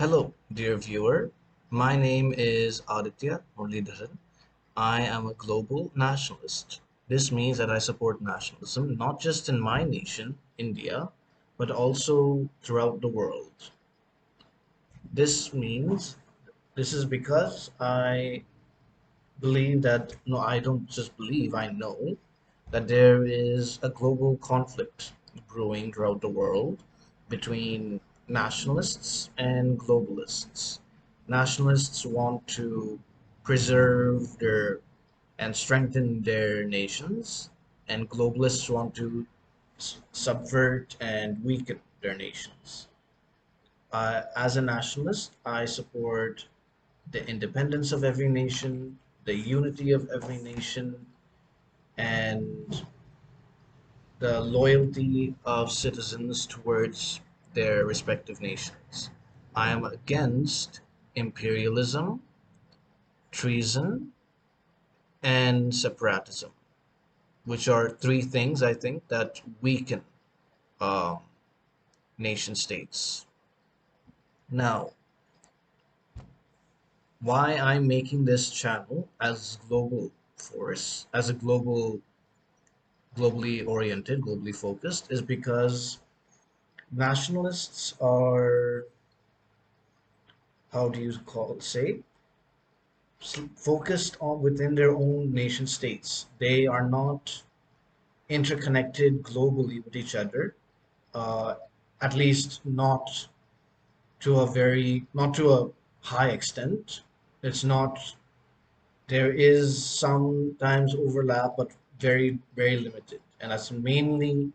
Hello, dear viewer. My name is Aditya Muralidharan. I am a global nationalist. This means that I support nationalism not just in my nation, India, but also throughout the world. This means this is because I believe that, no, I don't just believe, I know that there is a global conflict brewing throughout the world between nationalists and globalists. Nationalists want to preserve their and strengthen their nations, and globalists want to subvert and weaken their nations. As a nationalist, I support the independence of every nation, the unity of every nation, and the loyalty of citizens towards their respective nations. I am against imperialism, treason, and separatism, which are three things I think that weaken um, nation states. Now, why I'm making this channel as global force, as a globally oriented, globally focused, is because nationalists are, how do you say, focused on within their own nation states. They are not interconnected globally with each other, uh, at least not to a high extent. It's not, there is sometimes overlap, but very, very limited. And that's mainly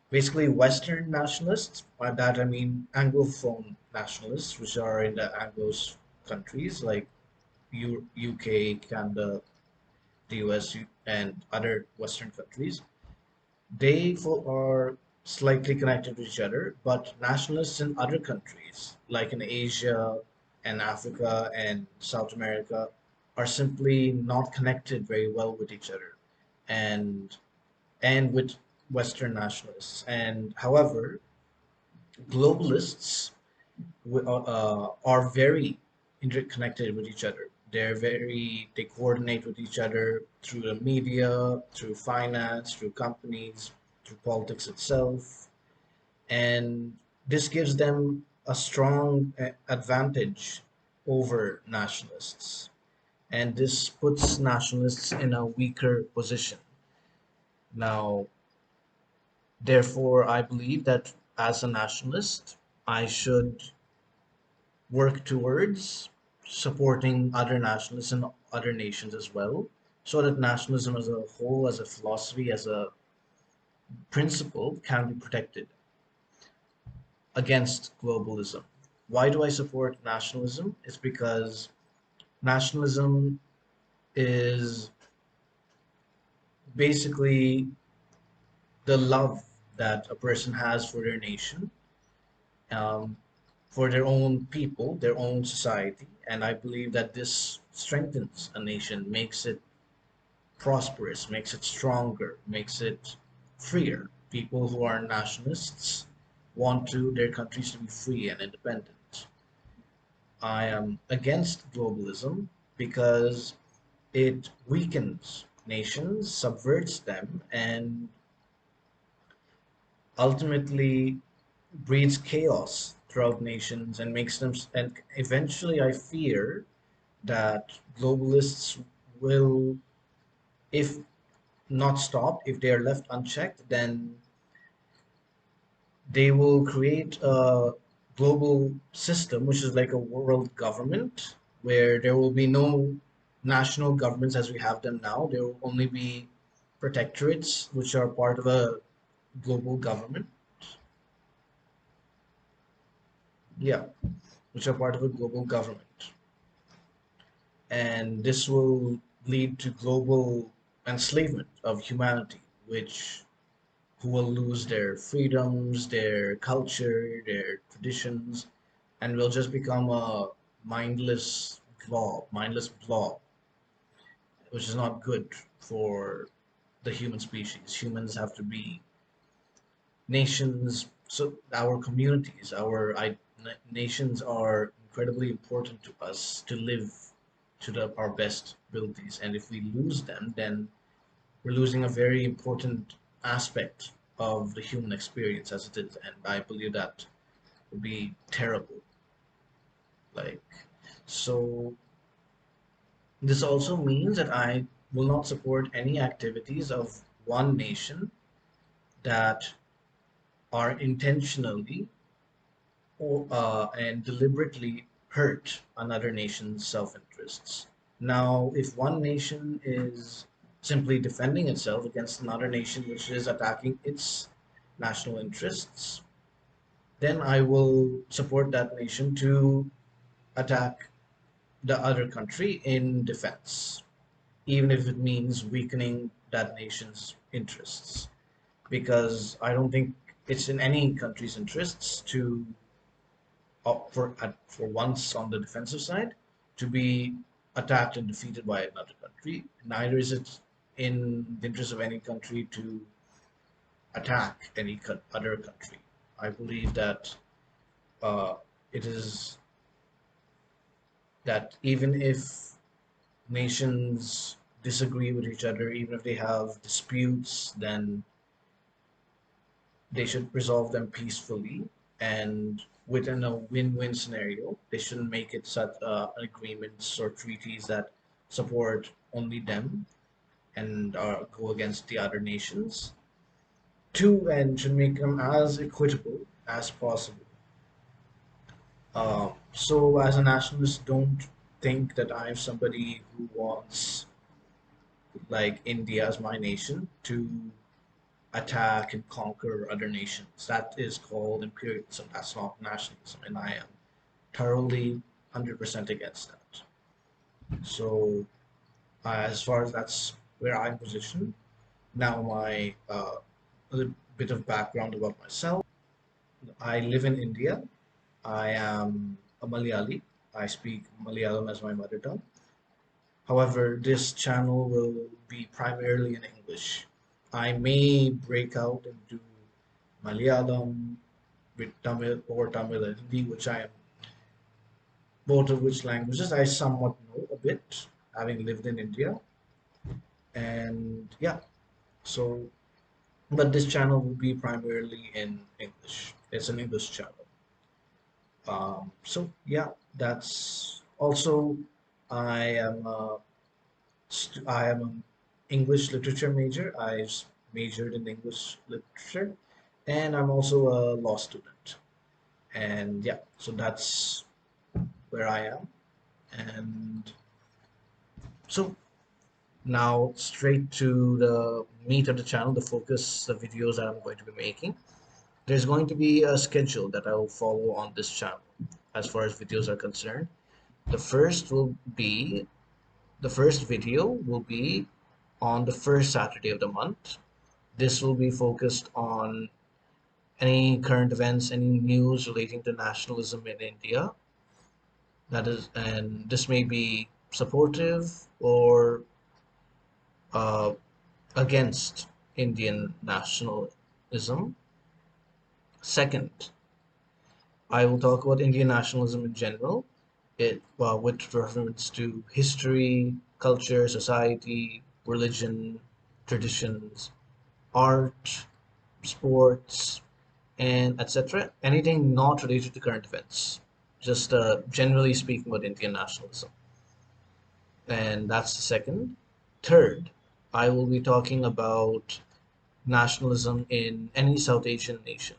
basically Western nationalists. By that I mean Anglophone nationalists, which are in the Anglo countries like UK, Canada, the US, and other Western countries. They are slightly connected to each other, but nationalists in other countries, like in Asia and Africa and South America, are simply not connected very well with each other, and with Western nationalists. And however, globalists are very interconnected with each other. They coordinate with each other through the media, through finance, through companies, through politics itself. And this gives them a strong advantage over nationalists. And this puts nationalists in a weaker position. Now, therefore, I believe that as a nationalist, I should work towards supporting other nationalists in other nations as well, so that nationalism as a whole, as a philosophy, as a principle can be protected against globalism. Why do I support nationalism? It's because nationalism is basically the love that a person has for their nation, um, for their own people, their own society. And I believe that this strengthens a nation, makes it prosperous, makes it stronger, makes it freer. People who are nationalists want their countries to be free and independent. I am against globalism because it weakens nations, subverts them, and ultimately breeds chaos throughout nations and makes them. And eventually, I fear that globalists will, if not stopped, if they are left unchecked, then they will create a global system, which is like a world government, where there will be no national governments as we have them now. There will only be protectorates, which are part of a global government. Yeah, which are part of a global government. And this will lead to global enslavement of humanity, which who will lose their freedoms, their culture, their traditions, and will just become a mindless blob, which is not good for the human species. Humans have to be nations, so our communities, nations are incredibly important to us to live to our best abilities. And if we lose them, then we're losing a very important aspect of the human experience as it is. And I believe that would be terrible. Like, so this also means that I will not support any activities of one nation that are intentionally and deliberately hurt another nation's self-interests. Now, if one nation is simply defending itself against another nation which is attacking its national interests, then I will support that nation to attack the other country in defense, even if it means weakening that nation's interests. Because I don't think it's in any country's interests to for once on the defensive side to be attacked and defeated by another country. Neither is it in the interest of any country to attack any other country. I believe that uh, it is that even if nations disagree with each other, even if they have disputes, then they should resolve them peacefully and within a win-win scenario. They shouldn't make it such agreements or treaties that support only them and go against the other nations. Two, and should make them as equitable as possible. So, as a nationalist, don't think that I'm somebody who wants, like India as my nation, to attack and conquer other nations. That is called imperialism. That's not nationalism, and I am thoroughly 100% against that. So, as far as that's where I'm positioned, now my a little bit of background about myself. I live in India. I am a Malayali. I speak Malayalam as my mother tongue. However, this channel will be primarily in English. I may break out into Malayalam with Tamil or Tamil and Hindi, which I am both of which languages I somewhat know a bit, having lived in India. And yeah, so but this channel will be primarily in English. It's an English channel. So yeah, that's also I am I am an English literature major. Majored in English literature, and I'm also a law student. And yeah, so that's where I am. And so now straight to the meat of the channel, the focus, the videos that I'm going to be making. There's going to be a schedule that I will follow on this channel as far as videos are concerned. The first will be the first video will be on the first Saturday of the month. This will be focused on any current events, any news relating to nationalism in India. That is, and this may be supportive or uh, against Indian nationalism. Second, I will talk about Indian nationalism in general, with reference to history, culture, society, religion, traditions, art, sports, and etc. Anything not related to current events. Just generally speaking about Indian nationalism. And that's the second. Third, I will be talking about nationalism in any South Asian nation.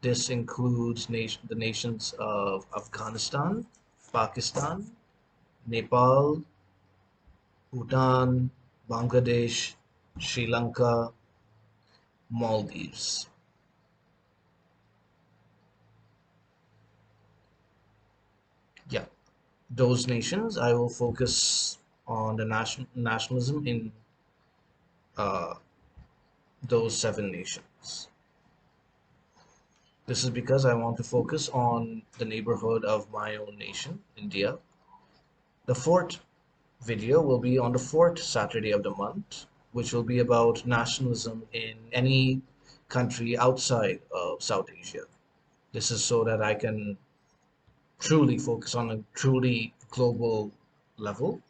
This includes the nations of Afghanistan, Pakistan, Nepal, Bhutan, Bangladesh, Sri Lanka, Maldives. Yeah, those nations, I will focus on the nationalism in uh, those seven nations. This is because I want to focus on the neighborhood of my own nation, India. The fourth video will be on the fourth Saturday of the month, which will be about nationalism in any country outside of South Asia. This is so that I can truly focus on a truly global level.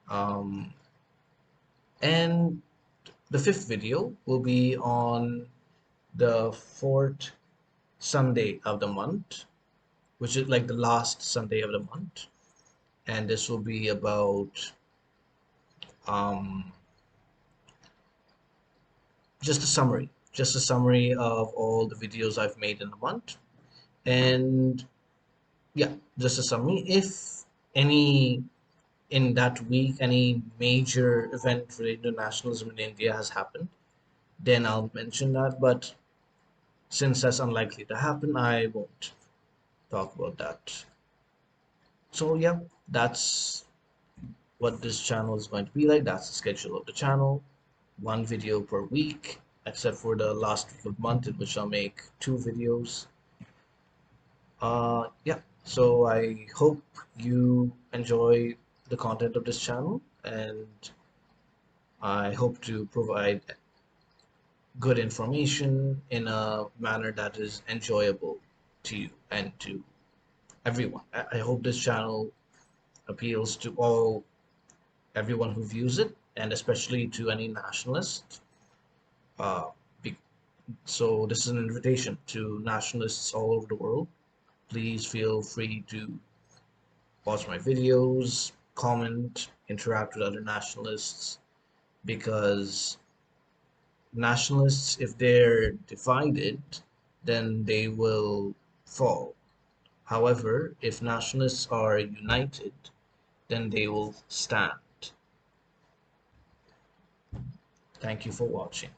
Um, and the fifth video will be on the fourth Sunday of the month, which is like the last Sunday of the month. And this will be about um, just a summary of all the videos I've made in the month. And yeah, just a summary. If any in that week, any major event related to nationalism in India has happened, then I'll mention that. But since that's unlikely to happen, I won't talk about that. So yeah, that's what this channel is going to be like. That's the schedule of the channel. One video per week, except for the last week of the month in which I'll make two videos. Yeah, so I hope you enjoy the content of this channel, and I hope to provide good information in a manner that is enjoyable to you and to everyone. I hope this channel appeals to everyone who views it, and especially to any nationalist. Uh, so this is an invitation to nationalists all over the world. Please feel free to watch my videos, comment, interact with other nationalists, because nationalists, if they're divided, then they will fall. However, if nationalists are united, then they will stand. Thank you for watching.